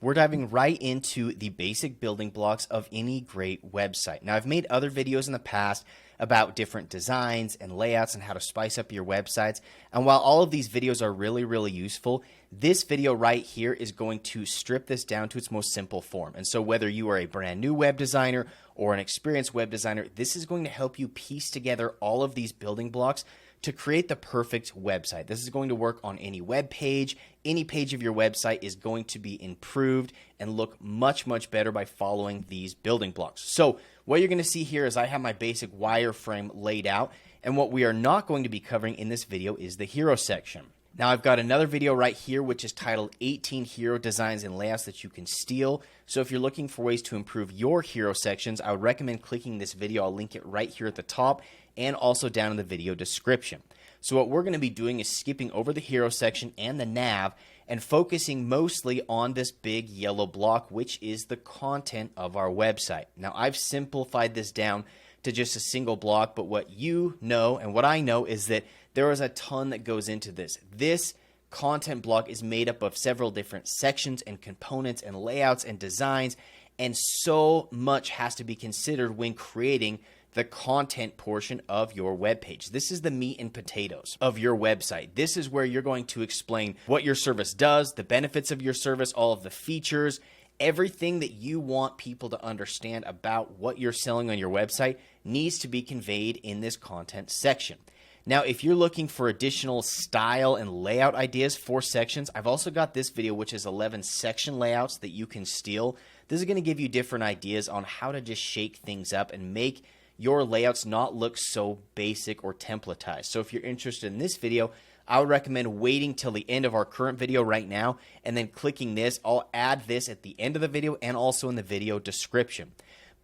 we're diving right into the basic building blocks of any great website. Now, I've made other videos in the past about different designs and layouts and how to spice up your websites. And while all of these videos are really useful, this video right here is going to strip this down to its most simple form. And so whether you are a brand new web designer or an experienced web designer, this is going to help you piece together all of these building blocks to create the perfect website. This is going to work on any web page. Any page of your website is going to be improved and look much better by following these building blocks. So what you're going to see here is I have my basic wireframe laid out, and what we are not going to be covering in this video is the hero section. Now, I've got another video right here which is titled 18 Hero Designs and Layouts That You Can Steal. So if you're looking for ways to improve your hero sections, I would recommend clicking this video. I'll link it right here at the top and also down in the video description. So what we're going to be doing is skipping over the hero section and the nav and focusing mostly on this big yellow block, which is the content of our website. Now, I've simplified this down to just a single block, but what you know and what I know is that there is a ton that goes into this. This content block is made up of several different sections and components and layouts and designs, and so much has to be considered when creating the content portion of your web page. This is the meat and potatoes of your website. This is where you're going to explain what your service does, the benefits of your service, all of the features, everything that you want people to understand about what you're selling on your website needs to be conveyed in this content section. Now, if you're looking for additional style and layout ideas for sections, I've also got this video, which is 11 section layouts that you can steal. This is going to give you different ideas on how to just shake things up and make your layouts not look so basic or templatized. So if you're interested in this video, I would recommend waiting till the end of our current video right now and then clicking this. I'll add this at the end of the video and also in the video description.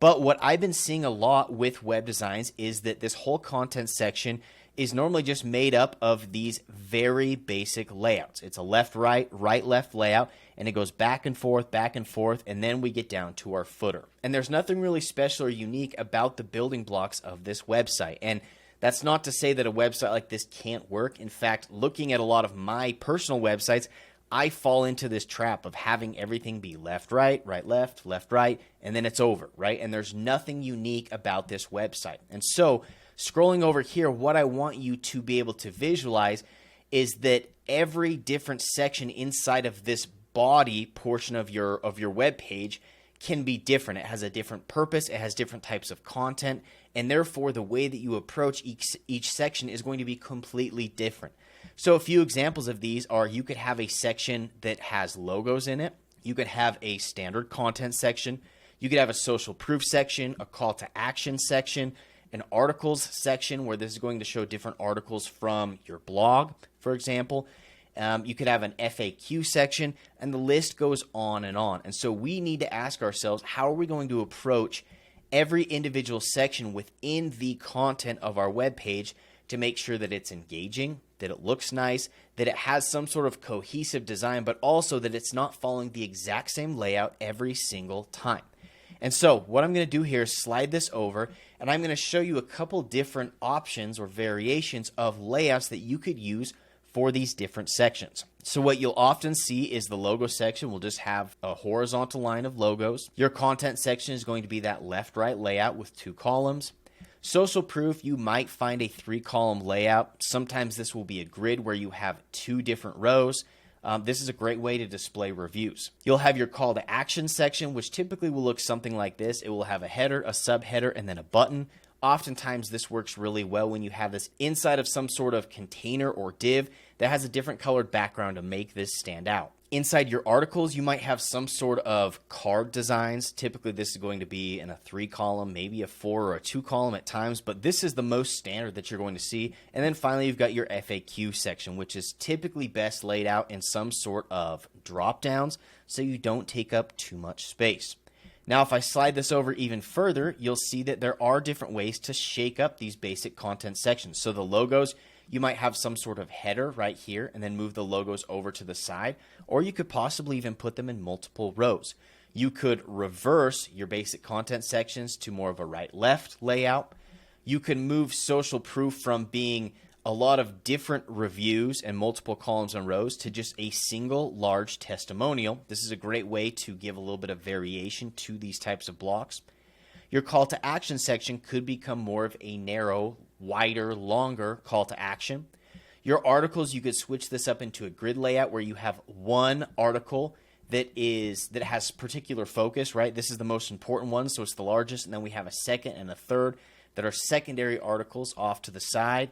But what I've been seeing a lot with web designs is that this whole content section is normally just made up of these very basic layouts. It's a left-right, right-left layout, and it goes back and forth, and then we get down to our footer. And there's nothing really special or unique about the building blocks of this website. And that's not to say that a website like this can't work. In fact, looking at a lot of my personal websites, I fall into this trap of having everything be left, right, left, right, and then it's over, right? And there's nothing unique about this website. And so, scrolling over here, what I want you to be able to visualize is that every different section inside of this body portion of your web page can be different. It has a different purpose, it has different types of content, and therefore the way that you approach each section is going to be completely different. So a few examples of these are you could have a section that has logos in it, you could have a standard content section, you could have a social proof section, a call to action section, an articles section where this is going to show different articles from your blog, for example. You could have an FAQ section, and the list goes on and on. And so we need to ask ourselves, how are we going to approach every individual section within the content of our web page to make sure that it's engaging, that it looks nice, that it has some sort of cohesive design, but also that it's not following the exact same layout every single time. And so what I'm going to do here is slide this over, and I'm going to show you a couple different options or variations of layouts that you could use for these different sections. So what you'll often see is the logo section will just have a horizontal line of logos. Your content section is going to be that left-right layout with 2 columns. Social proof, you might find a 3-column layout. Sometimes this will be a grid where you have 2 different rows. This is a great way to display reviews. You'll have your call to action section, which typically will look something like this. It will have a header, a subheader, and then a button. Oftentimes this works really well when you have this inside of some sort of container or div that has a different colored background to make this stand out. Inside your articles, you might have some sort of card designs. Typically, this is going to be in a 3-column, maybe a 4 or a 2-column at times, but this is the most standard that you're going to see. And then finally, you've got your FAQ section, which is typically best laid out in some sort of drop downs so you don't take up too much space. Now, if I slide this over even further, you'll see that there are different ways to shake up these basic content sections. So the logos, you might have some sort of header right here and then move the logos over to the side, or you could possibly even put them in multiple rows. You could reverse your basic content sections to more of a right-left layout. You can move social proof from being a lot of different reviews and multiple columns and rows to just a single large testimonial. This is a great way to give a little bit of variation to these types of blocks. Your call to action section could become more of a narrow, wider, longer call to action. Your articles, you could switch this up into a grid layout where you have one article that has particular focus, right? This is the most important one, so it's the largest, and then we have a second and a third that are secondary articles off to the side.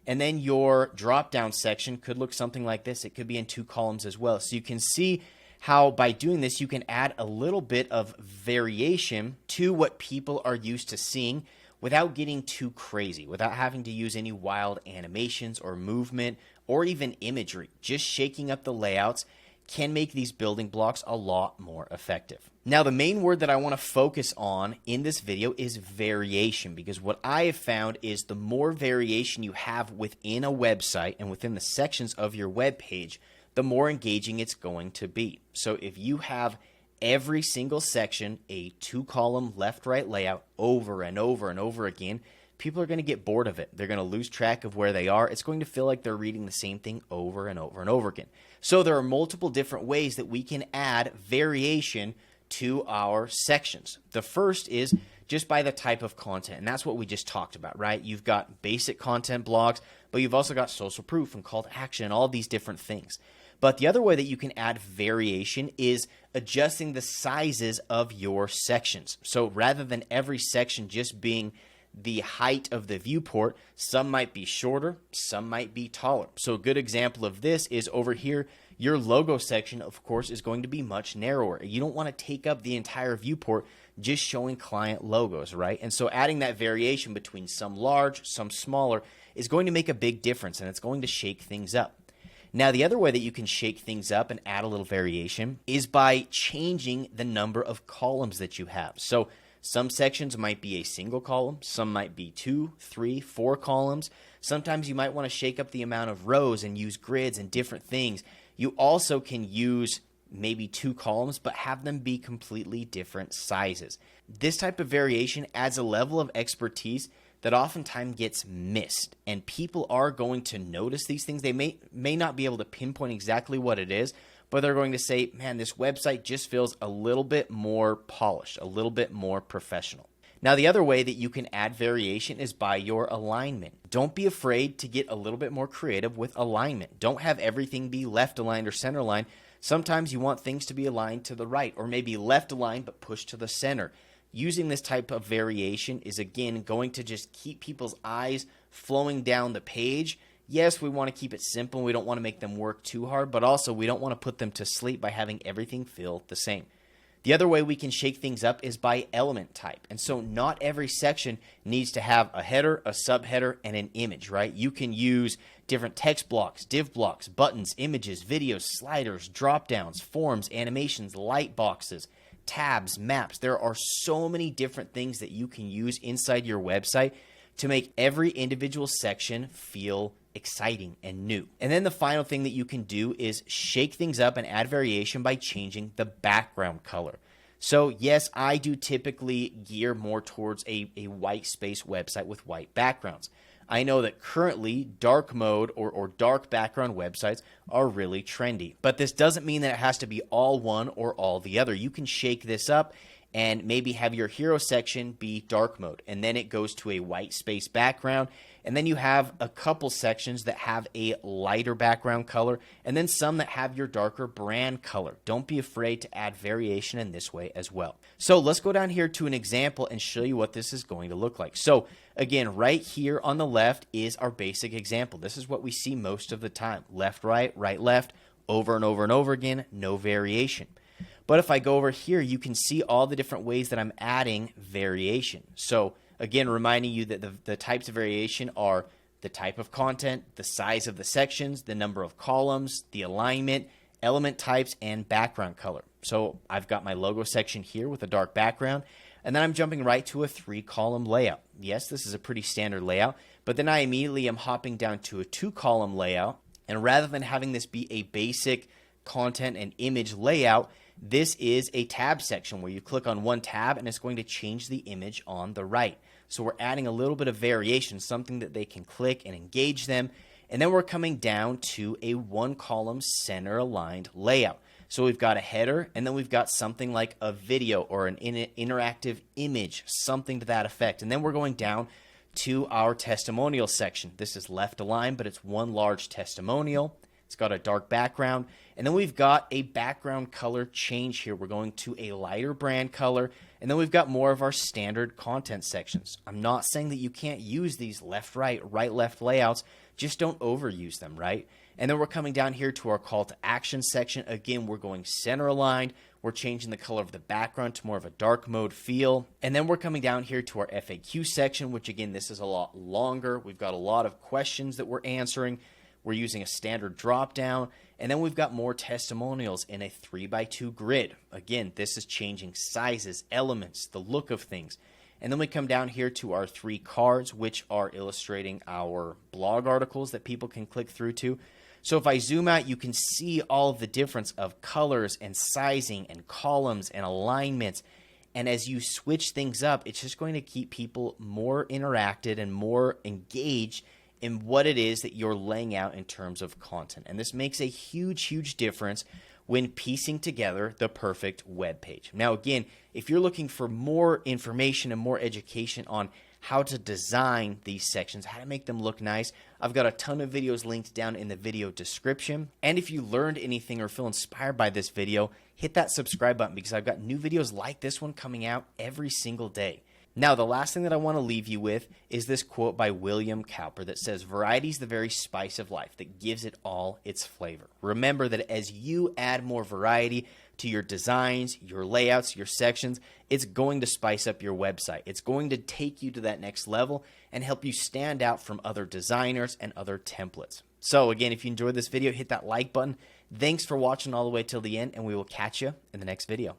And then your drop-down section could look something like this. It could be in 2 columns as well. So you can see how by doing this, you can add a little bit of variation to what people are used to seeing without getting too crazy, without having to use any wild animations or movement or even imagery. Just shaking up the layouts can make these building blocks a lot more effective. Now, the main word that I want to focus on in this video is variation, because what I have found is the more variation you have within a website and within the sections of your web page, the more engaging it's going to be. So if you have every single section a 2-column left-right layout over and over and over again, people are going to get bored of it. They're going to lose track of where they are. It's going to feel like they're reading the same thing over and over and over again. So there are multiple different ways that we can add variation to our sections. The first is just by the type of content, and that's what we just talked about, right? You've got basic content blocks, but you've also got social proof and call to action and all these different things. But the other way that you can add variation is adjusting the sizes of your sections. So rather than every section just being the height of the viewport, some might be shorter, some might be taller. So a good example of this is over here, your logo section, of course, is going to be much narrower. You don't want to take up the entire viewport just showing client logos, right? And so adding that variation between some large, some smaller is going to make a big difference, and it's going to shake things up. Now, the other way that you can shake things up and add a little variation is by changing the number of columns that you have. So some sections might be a single column, some might be 2, 3, 4 columns. Sometimes you might want to shake up the amount of rows and use grids and different things. You also can use maybe 2 columns, but have them be completely different sizes. This type of variation adds a level of expertise that oftentimes gets missed, and people are going to notice these things. They may not be able to pinpoint exactly what it is, but they're going to say, man, this website just feels a little bit more polished, a little bit more professional. Now, the other way that you can add variation is by your alignment. Don't be afraid to get a little bit more creative with alignment. Don't have everything be left aligned or center aligned. Sometimes you want things to be aligned to the right, or maybe left aligned but pushed to the center. Using this type of variation is, again, going to just keep people's eyes flowing down the page. Yes, we want to keep it simple. We don't want to make them work too hard, but also we don't want to put them to sleep by having everything feel the same. The other way we can shake things up is by element type. And so not every section needs to have a header, a subheader, and an image, right? You can use different text blocks, div blocks, buttons, images, videos, sliders, drop downs, forms, animations, light boxes, tabs, maps. There are so many different things that you can use inside your website to make every individual section feel exciting and new. And then the final thing that you can do is shake things up and add variation by changing the background color. So yes, I do typically gear more towards a white space website with white backgrounds. I know that currently dark mode or dark background websites are really trendy, but this doesn't mean that it has to be all one or all the other. You can shake this up and maybe have your hero section be dark mode, and then it goes to a white space background, and then you have a couple sections that have a lighter background color, and then some that have your darker brand color. Don't be afraid to add variation in this way as well. So let's go down here to an example and show you what this is going to look like. So again, right here on the left is our basic example. This is what we see most of the time. Left, right, left, over and over and over again, no variation. But if I go over here, you can see all the different ways that I'm adding variation. So again, reminding you that the types of variation are the type of content, the size of the sections, the number of columns, the alignment, element types, and background color. So I've got my logo section here with a dark background, and then I'm jumping right to a 3-column layout. Yes, this is a pretty standard layout, but then I immediately am hopping down to a 2-column layout, and rather than having this be a basic content and image layout, this is a tab section where you click on one tab and it's going to change the image on the right. So we're adding a little bit of variation, something that they can click and engage them. And then we're coming down to a one column center aligned layout. So we've got a header, and then we've got something like a video or an interactive image, something to that effect. And then we're going down to our testimonial section. This is left aligned, but it's one large testimonial. It's got a dark background. And then we've got a background color change here. We're going to a lighter brand color. And then we've got more of our standard content sections. I'm not saying that you can't use these left, right, left layouts. Just don't overuse them, right? And then we're coming down here to our call to action section. Again, we're going center aligned. We're changing the color of the background to more of a dark mode feel. And then we're coming down here to our FAQ section, which again, this is a lot longer. We've got a lot of questions that we're answering. We're using a standard drop down. And then we've got more testimonials in a 3x2 grid. Again, this is changing sizes, elements, the look of things. And then we come down here to our 3 cards, which are illustrating our blog articles that people can click through to. So if I zoom out, you can see all of the difference of colors and sizing and columns and alignments. And as you switch things up, it's just going to keep people more interacted and more engaged in what it is that you're laying out in terms of content. And this makes a huge, huge difference when piecing together the perfect web page. Now, again, if you're looking for more information and more education on how to design these sections, how to make them look nice, I've got a ton of videos linked down in the video description. And if you learned anything or feel inspired by this video, hit that subscribe button because I've got new videos like this one coming out every single day. Now, the last thing that I want to leave you with is this quote by William Cowper that says, "Variety is the very spice of life that gives it all its flavor." Remember that as you add more variety to your designs, your layouts, your sections, it's going to spice up your website. It's going to take you to that next level and help you stand out from other designers and other templates. So again, if you enjoyed this video, hit that like button. Thanks for watching all the way till the end, and we will catch you in the next video.